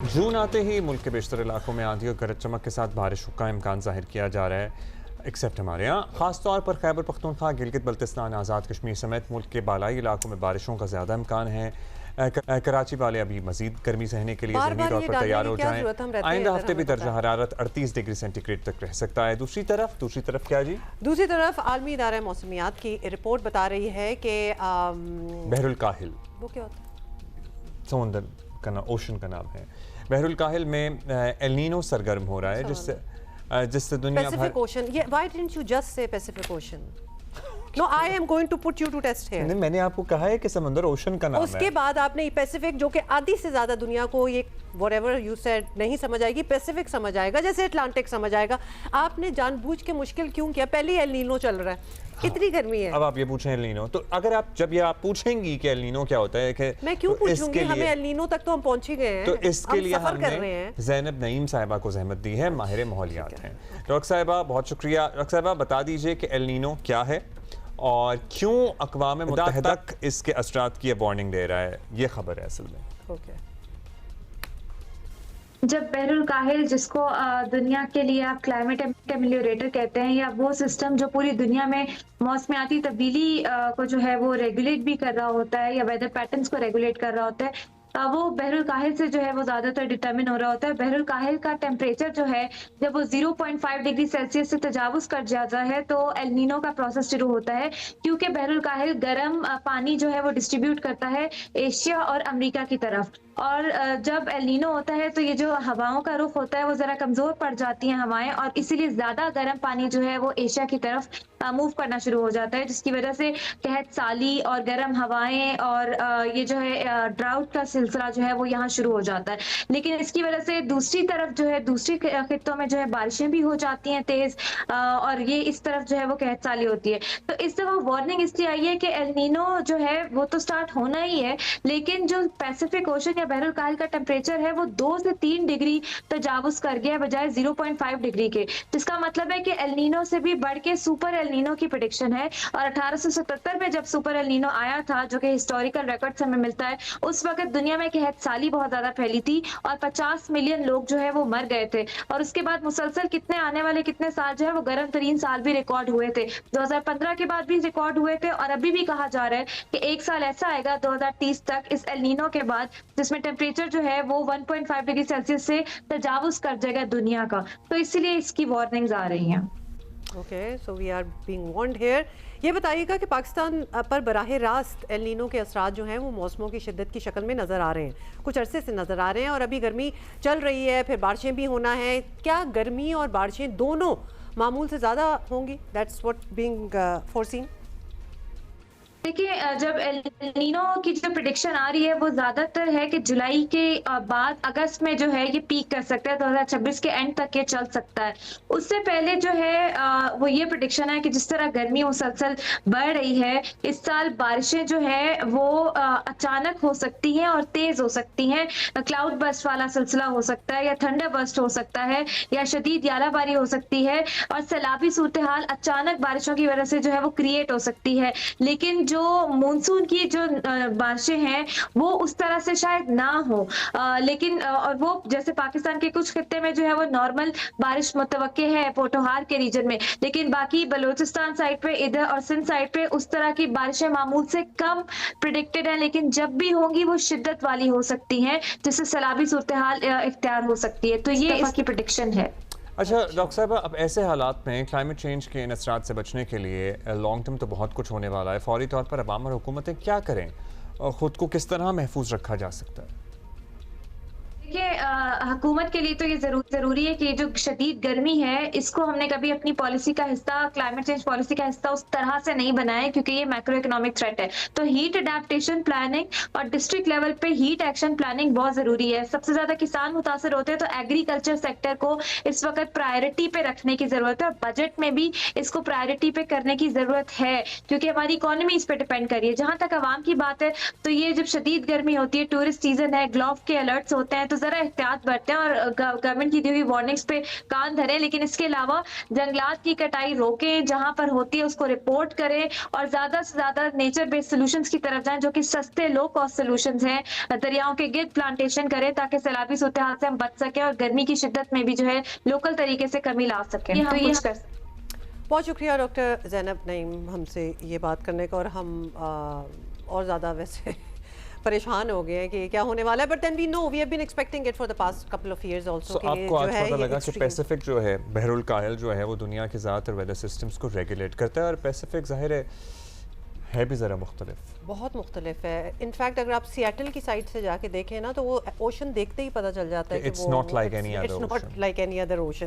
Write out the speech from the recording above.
जून आते ही मुल्क के बेशतर इलाकों में आंधी और गरज चमक के साथ बारिश का इम्कान जाहिर किया जा रहा है, एक्सेप्ट हमारे यहाँ। खासतौर पर खैबर पख्तूनख्वा, गिलगित बल्तिस्तान, आज़ाद कश्मीर समेत मुल्क के बालाई इलाकों में बारिशों का ज़्यादा इम्कान है। कराची वाले अभी मजीद गर्मी सहने के लिए ज़हनी तौर पर तैयार हो जाएं। आइंदा हफ्ते भी दर्जा हरारत 38 डिग्री सेंटीग्रेड तक रह सकता है। दूसरी तरफ क्या जी? दूसरी तरफ आलमी इदारा मौसमियात की रिपोर्ट बता रही है कि बहरुल काहिल, वो क्या होता है? समुंदर का नाम, ओशन का नाम है। बहरुल काहिल में एल नीनो सरगर्म हो रहा है, जिससे दुनिया भर ओशन। ये why didn't you just say Pacific ocean? No, I am going to put you to test here. नहीं, मैंने आपको कहा है कि समुंदर ओशन का नाम है। उसके बाद आपने पैसिफिक, जो कि आधी से ज्यादा दुनिया को ये whatever you said नहीं समझ आएगी, पैसिफिक समझ आएगा, जैसे अटलांटिक समझ आएगा। आपने जानबूझ के मुश्किल क्यों किया? पहले ही एल नीनो चल रहा है, इतनी गर्मी है। अब आप ये पूछें एल नीनो, तो अगर आप जब ये आप पूछेंगे कि एल नीनो क्या होता है, कि मैं क्यों पूछूंगी? हमें एल नीनो तक तो हम पहुंच ही गए हैं। तो इसके लिए हमने ज़ैनब नईम साहिबा को जहमत दी है, माहिर माहौलियात हैं। डॉक्टर साहिबा बहुत शुक्रिया। डॉक्टर साहिबा बता दीजिए कि एल नीनो क्या है और क्यों अक़वाम मुत्तहिदा तक इसके असरात की वार्निंग दे रहा है। ये खबर है असल में। जब बहरुल काहिल, जिसको दुनिया के लिए आप क्लाइमेट एमेलियोरेटर कहते हैं, या वो सिस्टम जो पूरी दुनिया में मौसमियाती तब्दीली को जो है वो रेगुलेट भी कर रहा होता है, या वेदर पैटर्न्स को रेगुलेट कर रहा होता है, वो बहरुल काहिल से जो है वो ज़्यादातर डिटरमिन हो रहा होता है। बहरुल काहिल का टेम्परेचर जो है, जब वो 0.5 डिग्री सेल्सियस से तजावुज कर जाता है तो एल नीनो का प्रोसेस शुरू होता है, क्योंकि बहरुल काहिल गर्म पानी जो है वो डिस्ट्रीब्यूट करता है एशिया और अमेरिका की तरफ। और जब एल नीनो होता है तो ये जो हवाओं का रुख होता है वो ज़रा कमज़ोर पड़ जाती हैं हवाएं, और इसीलिए ज़्यादा गर्म पानी जो है वो एशिया की तरफ मूव करना शुरू हो जाता है, जिसकी वजह से कहत साली और गर्म हवाएं और ये जो है ड्राउट का सिलसिला जो है वो यहाँ शुरू हो जाता है। लेकिन इसकी वजह से दूसरी तरफ जो है, दूसरी खित्तों में जो है बारिशें भी हो जाती हैं तेज, और ये इस तरफ जो है वो कहत साली होती है। तो इस दफा वार्निंग इसलिए आई है कि एल नीनो जो है वो तो स्टार्ट होना ही है, लेकिन जो पैसिफिक ओशन या बहरुल काहिल का टेम्परेचर है वो 2 से 3 डिग्री तजावुज कर गया है, बजाय 0.5 डिग्री के, जिसका मतलब है कि एल नीनो से भी बढ़ के सुपर एल नीनो की प्रेडिक्शन है। और 1877 में जब सुपर एल नीनो आया था, जो कि हिस्टोरिकल रिकॉर्ड हमें मिलता है, उस वक्त दुनिया में कहत साली बहुत ज्यादा फैली थी और 50 मिलियन लोग जो है वो मर गए थे। और उसके बाद मुसलसल कितने आने वाले कितने साल जो है वो गर्म तरीन साल भी रिकॉर्ड हुए थे। 2015 के बाद भी रिकॉर्ड हुए थे, और अभी भी कहा जा रहा है कि एक साल ऐसा आएगा 2030 तक इस एल नीनो के बाद, जिसमें टेम्परेचर जो है वो 1.5 डिग्री सेल्सियस से तजावुज कर जाएगा दुनिया का। तो इसलिए इसकी वार्निंग्स आ रही हैं। Okay, so we are being warned here. ये बताइएगा कि पाकिस्तान पर बराह रास्त एल नीनो के असरात जो हैं वो मौसमों की शिद्दत की शक्ल में नज़र आ रहे हैं, कुछ अरसे से नज़र आ रहे हैं, और अभी गर्मी चल रही है, फिर बारिशें भी होना है। क्या गर्मी और बारिशें दोनों मामूल से ज़्यादा होंगी? That's what being foreseen. देखिए, जब एल नीनो की जो प्रेडिक्शन आ रही है वो ज्यादातर है कि जुलाई के बाद अगस्त में जो है ये पीक कर सकता है, 2026 के एंड तक ये चल सकता है। उससे पहले जो है वो ये प्रेडिक्शन है कि जिस तरह गर्मी मुसलसल बढ़ रही है, इस साल बारिशें जो है वो अचानक हो सकती हैं और तेज हो सकती हैं। क्लाउड बर्स्ट वाला सिलसिला हो सकता है, या थंडर बर्स्ट हो सकता है, या शदीद यालाबारी हो सकती है, और सैलाबी सूरत हाल अचानक बारिशों की वजह से जो है वो क्रिएट हो सकती है। लेकिन जो मानसून की जो बारिशें हैं वो उस तरह से शायद ना हो, लेकिन और वो जैसे पाकिस्तान के कुछ खित्ते में जो है वो नॉर्मल बारिश मुतवक्के है पोटोहार के रीजन में, लेकिन बाकी बलूचिस्तान साइड पे इधर और सिंध साइड पे उस तरह की बारिशें मामूल से कम प्रिडिक्टेड हैं, लेकिन जब भी होंगी वो शिद्दत वाली हो सकती हैं, जिससे सैलाबी सूरत हाल इख्तियार हो सकती है। तो ये इसकी प्रिडिक्शन है। अच्छा डॉक्टर साहब, अब ऐसे हालात में क्लाइमेट चेंज के इन असरात से बचने के लिए लॉन्ग टर्म तो बहुत कुछ होने वाला है, फौरी तौर पर अवाम और हुकूमतें क्या करें और ख़ुद को किस तरह महफूज रखा जा सकता है? देखिए, हुकूमत के लिए तो ये जरूरी है कि जो शदीद गर्मी है इसको हमने कभी अपनी पॉलिसी का हिस्सा, क्लाइमेट चेंज पॉलिसी का हिस्सा उस तरह से नहीं बनाया, क्योंकि ये मैक्रो इकोनॉमिक थ्रेट है। तो हीट अडेप्टेशन प्लानिंग और डिस्ट्रिक्ट लेवल पे हीट एक्शन प्लानिंग बहुत जरूरी है। सबसे ज्यादा किसान मुतासर होते हैं, तो एग्रीकल्चर सेक्टर को इस वक्त प्रायोरिटी पे रखने की जरूरत है, और बजट में भी इसको प्रायोरिटी पे करने की जरूरत है, क्योंकि हमारी इकोनॉमी इस पे डिपेंड कर रही है। जहां तक आवाम की बात है, तो ये जब शदीद गर्मी होती है, टूरिस्ट सीजन है, ग्लोव के अलर्ट्स होते हैं, तो जरा एहतियात बरतें और गवर्नमेंट की दी हुई वार्निंग्स पे कान धरें, लेकिन इसके अलावा जंगलात की कटाई रोकें, जहां पर होती है उसको रिपोर्ट करें और ज्यादा से ज्यादा नेचर बेस्ड सॉल्यूशंस की तरफ जाएं, जो कि सस्ते लो कॉस्ट सॉल्यूशंस हैं। दरियाओं के गिर्द प्लांटेशन करें ताकि सैलाबी सूरत हाल से हम बच सकें और गर्मी की शिद्दत में भी जो है लोकल तरीके से कमी ला सकें। तो ये कुछ कर सकते। बहुत शुक्रिया डॉक्टर ज़ैनब नईम हमसे ये बात करने का, और हम और ज़्यादा वैसे परेशान हो गए हैं कि क्या होने वाला है, but then we know we have been expecting it for the past couple of years also. आपको आज पता लगा कि पैसिफिक जो है, बहरुल काहिल जो है, वो दुनिया के ज़्यादातर वेदर सिस्टम्स को रेगुलेट करता है, और पैसिफिक ज़ाहिर है भी ज़रा मुख्तलिफ, बहुत मुख्तलिफ है। इनफैक्ट अगर आप सियाटल की साइड से जाके देखें ना, तो वो ओशन देखते ही पता चल जाता है कि it's not like any ocean.